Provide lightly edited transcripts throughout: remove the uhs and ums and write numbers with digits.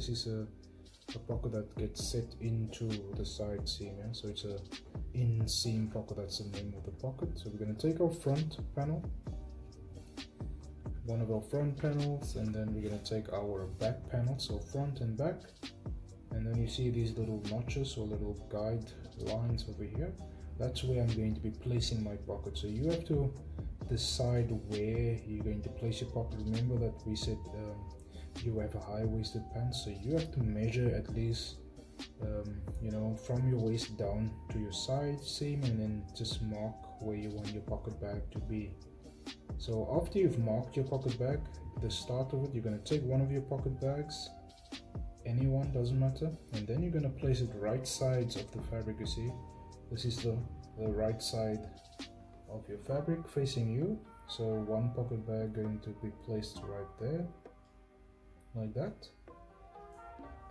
this is a pocket that gets set into the side seam, yeah? So it's a inseam pocket, that's the name of the pocket. So we're going to take our front panel, one of our front panels, and then we're going to take our back panel, so front and back, and then you see these little notches or little guide lines over here. That's where I'm going to be placing my pocket. So you have to decide where you're going to place your pocket. Remember that we said you have a high-waisted pants, so you have to measure at least you know, from your waist down to your side seam, and then just mark where you want your pocket bag to be. So after you've marked your pocket bag, the start of it, you're going to take one of your pocket bags, anyone, doesn't matter, and then you're going to place it right sides of the fabric. You see, this is the right side of your fabric facing you. So one pocket bag going to be placed right there, like that,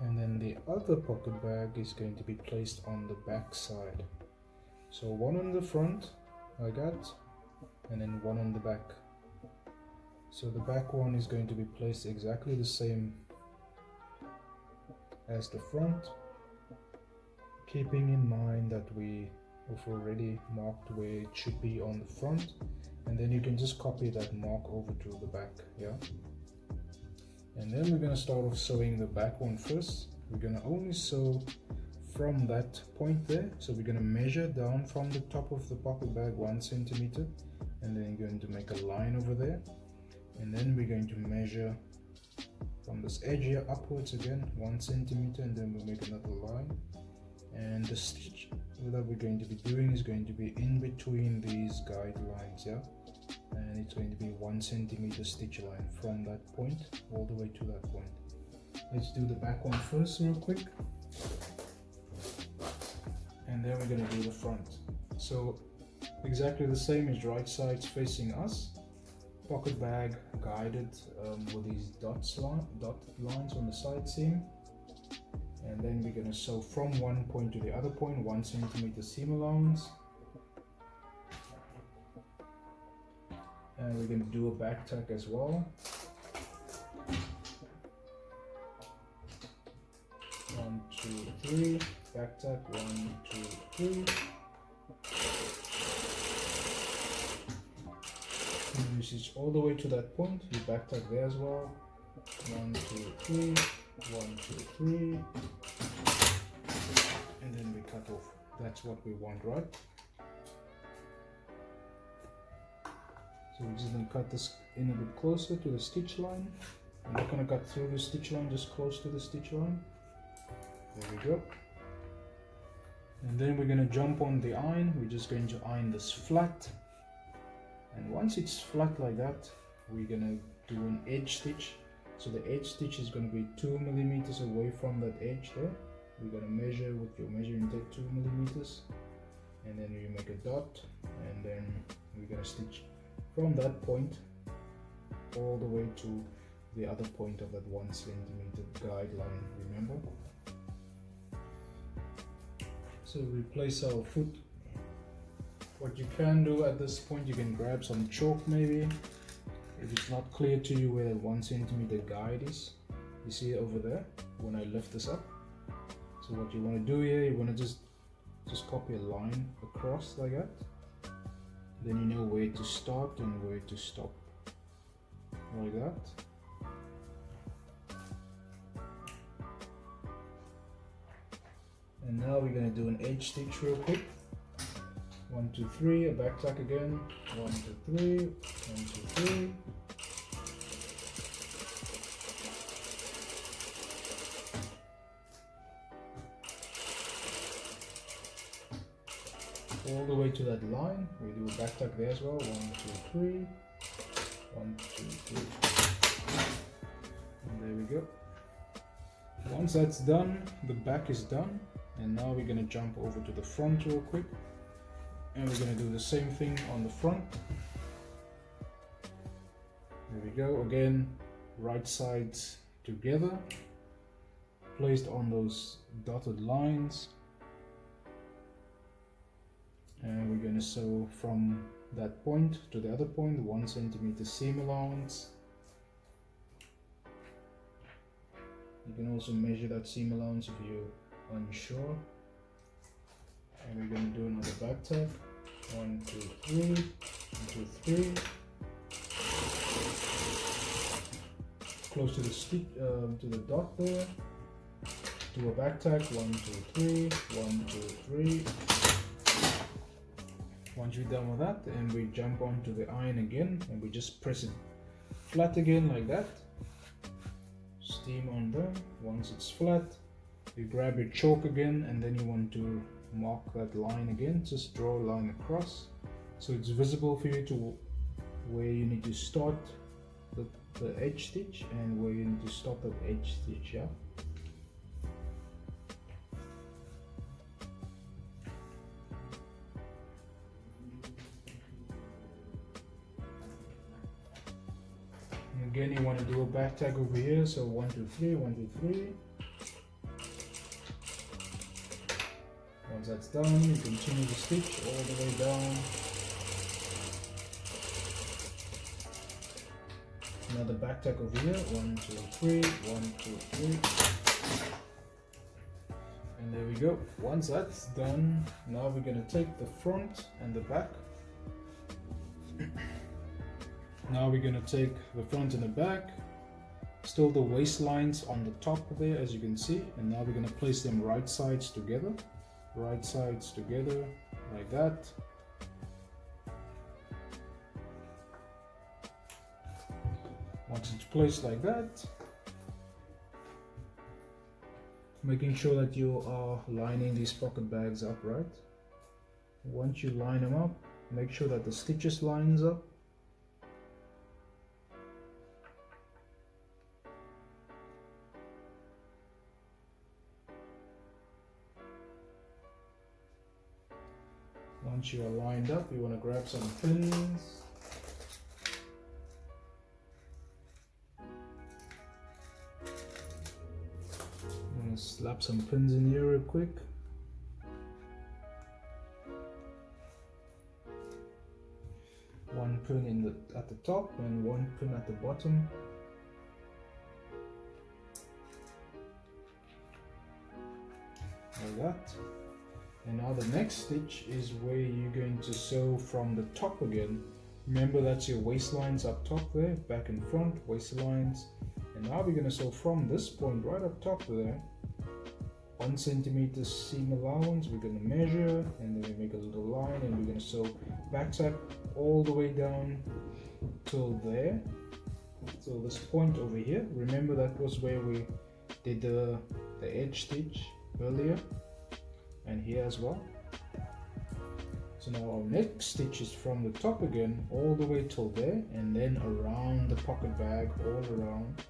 and then the other pocket bag is going to be placed on the back side. So one on the front like that, and then one on the back. So the back one is going to be placed exactly the same as the front, keeping in mind that we have already marked where it should be on the front, and then you can just copy that mark over to the back, yeah. And then we're going to start off sewing the back one first. We're going to only sew from that point there, so we're going to measure down from the top of the pocket bag 1 centimeter, and then you're going to make a line over there, and then we're going to measure from this edge here upwards again 1 centimeter, and then we'll make another line. And the stitch that we're going to be doing is going to be in between these guidelines, yeah, and it's going to be 1 centimeter stitch line from that point all the way to that point. Let's do the back one first real quick, and then we're going to do the front. So exactly the same as right sides facing us, pocket bag guided with these dot lines on the side seam, and then we're going to sew from one point to the other point 1 centimeter seam allowance, and we're going to do a back tack as well. 1, 2, 3, back tack, 1, 2, 3. And you stitch all the way to that point, you back tack there as well. 1, 2, 3, 1, 2, 3, and then we cut off. That's what we want, right? So we're just going to cut this in a bit closer to the stitch line. I'm not going to cut through the stitch line, just close to the stitch line. There we go. And then we're going to jump on the iron. We're just going to iron this flat, and once it's flat like that, we're going to do an edge stitch. So the edge stitch is going to be 2 millimeters away from that edge there. We're going to measure with your measuring tape 2 millimeters, and then you make a dot, and then we're going to stitch from that point all the way to the other point of that 1 centimeter guideline, remember? So we place our foot. What you can do at this point, you can grab some chalk maybe, if it's not clear to you where that 1 centimeter guide is. You see it over there when I lift this up. So what you want to do here, you want to just copy a line across like that. Then you know where to start and where to stop, like that. And now we're going to do an edge stitch real quick. 1, 2, 3, a back tack again. 1, 2, 3, 1, 2, 3. All the way to that line. We do a back tack there as well. 1, 2, 3. 1, 2, 3. And there we go. Once that's done, the back is done. And now we're going to jump over to the front real quick, and we're going to do the same thing on the front. There we go. Again, right sides together, placed on those dotted lines, and we're going to sew from that point to the other point 1 centimeter seam allowance. You can also measure that seam allowance if you're unsure. And we're going to do another back tack. 1, 2, 3, 1, 2, 3. Close to the stitch, to the dot there. Do a back tack. 1, 2, 3, 1, 2, 3. Once you're done with that, and we jump onto the iron again, and we just press it flat again like that. Steam on there. Once it's flat, you grab your chalk again, and then you want to mark that line again. Just draw a line across so it's visible for you to where you need to start the edge stitch and where you need to stop that edge stitch. Yeah. Again, you want to do a back tack over here, so 1, 2, 3, 1, 2, 3. Once that's done, you continue the stitch all the way down. Another back tack over here, 1, 2, 3, 1, 2, 3. And there we go. Once that's done, now we're going to take the front and the back. Now we're going to take the front and the back, still the waistlines on the top there as you can see, and now we're going to place them right sides together like that. Once it's placed like that, making sure that you are lining these pocket bags up right. Once you line them up, make sure that the stitches lines up. Once you are lined up, you want to grab some pins. I'm going to slap some pins in here real quick. One pin at the top and one pin at the bottom. Like that. And now the next stitch is where you're going to sew from the top again. Remember, that's your waistlines up top there, back and front, waistlines. And now we're going to sew from this point right up top there. 1 centimeter seam allowance, we're going to measure, and then we make a little line, and we're going to sew back tack all the way down till there. So this point over here, remember that was where we did the edge stitch earlier. And here as well. So now our next stitch is from the top again all the way till there, and then around the pocket bag all around,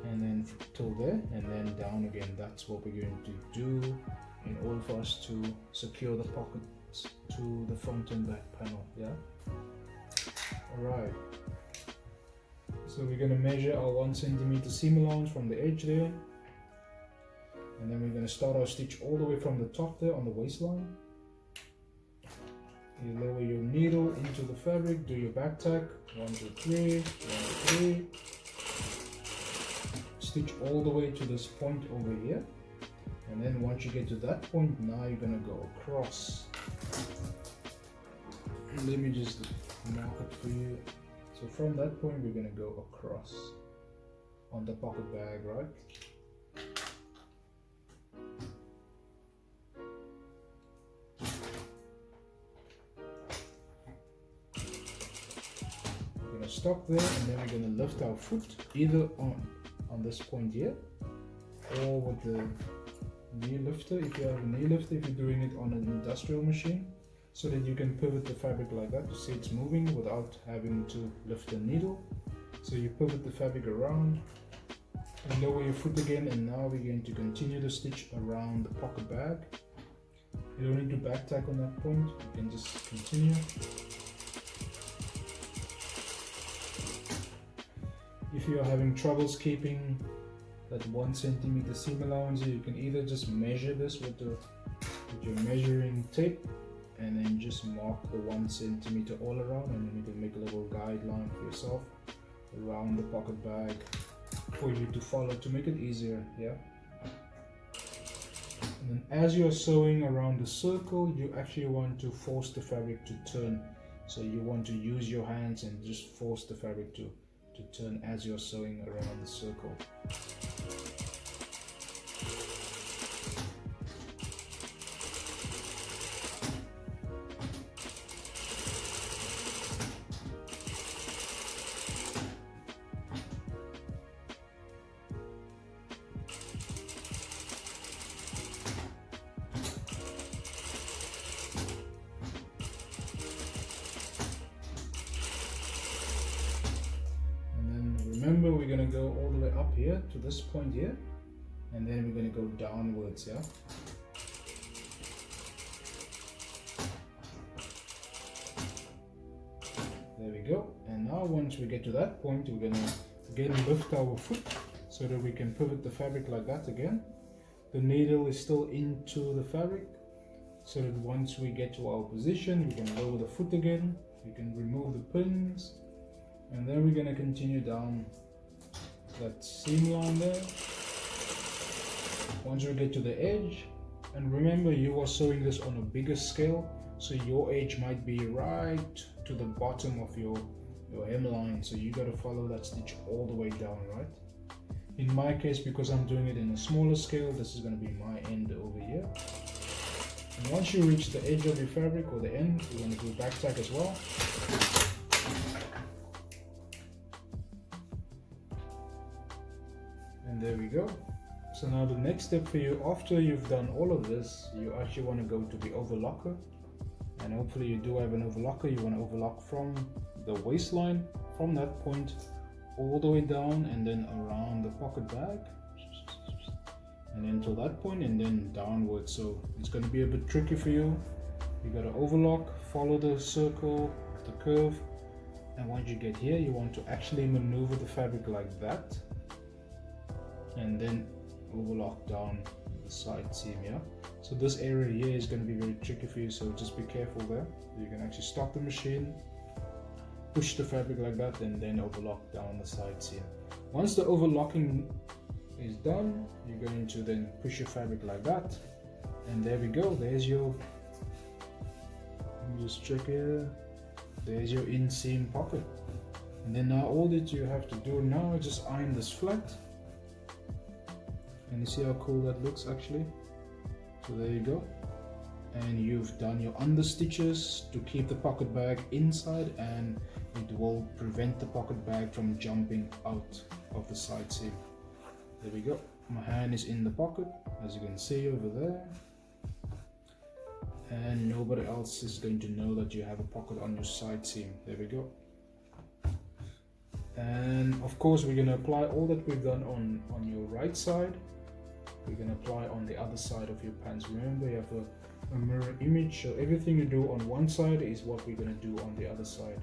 and then till there, and then down again. That's what we're going to do in order for us to secure the pockets to the front and back panel. Yeah. Alright, so we're going to measure our 1 centimeter seam allowance from the edge there. And then we're going to start our stitch all the way from the top there on the waistline. You lower your needle into the fabric, do your back tack, 1, 2, 3, 1, 2, 3. Stitch all the way to this point over here. And then once you get to that point, now you're going to go across. Let me just mark it for you. So from that point, we're going to go across on the pocket bag, right? Stop there, and then we're going to lift our foot either on this point here, or with the knee lifter if you have a knee lifter, if you're doing it on an industrial machine, so that you can pivot the fabric like that to see it's moving without having to lift the needle. So you pivot the fabric around and lower your foot again, and now we're going to continue the stitch around the pocket bag. You don't need to back tack on that point, you can just continue. If you are having troubles keeping that 1 centimeter seam allowance, you can either just measure this with your measuring tape, and then just mark the 1 centimeter all around, and then you can make a little guideline for yourself around the pocket bag for you to follow to make it easier. Yeah. And then as you're sewing around the circle, you actually want to force the fabric to turn. So you want to use your hands and just force the fabric to turn as you're sewing around the circle. Remember, we're going to go all the way up here to this point here, and then we're going to go downwards. Yeah. There we go. And now once we get to that point, we're going to again lift our foot so that we can pivot the fabric like that again. The needle is still into the fabric, so that once we get to our position, we can lower the foot again, we can remove the pins, and then we're going to continue down that seam line there. Once we get to the edge, and remember, you are sewing this on a bigger scale, so your edge might be right to the bottom of your hemline, so you got to follow that stitch all the way down, right? In my case, because I'm doing it in a smaller scale, this is going to be my end over here. And once you reach the edge of your fabric or the end, you're going to do back tack as well. And there we go. So now the next step for you, after you've done all of this, you actually want to go to the overlocker. And hopefully you do have an overlocker. You want to overlock from the waistline, from that point all the way down and then around the pocket bag, and then to that point and then downwards. So it's going to be a bit tricky for you. You got to overlock, follow the circle, the curve, and once you get here, you want to actually maneuver the fabric like that, and then overlock down the side seam. Yeah. So this area here is going to be very tricky for you, so just be careful there. You can actually stop the machine, push the fabric like that, and then overlock down the side seam. Once the overlocking is done, you're going to then push your fabric like that, and there we go. There's your, let me just check here, there's your inseam pocket. And then now all that you have to do now is just iron this flat, and you see how cool that looks actually. So there you go, and you've done your under stitches to keep the pocket bag inside, and it will prevent the pocket bag from jumping out of the side seam. There we go. My hand is in the pocket, as you can see over there, and nobody else is going to know that you have a pocket on your side seam. There we go. And of course, we're going to apply all that we've done on your right side. We're going to apply on the other side of your pants. Remember, you have a mirror image, so everything you do on one side is what we're going to do on the other side.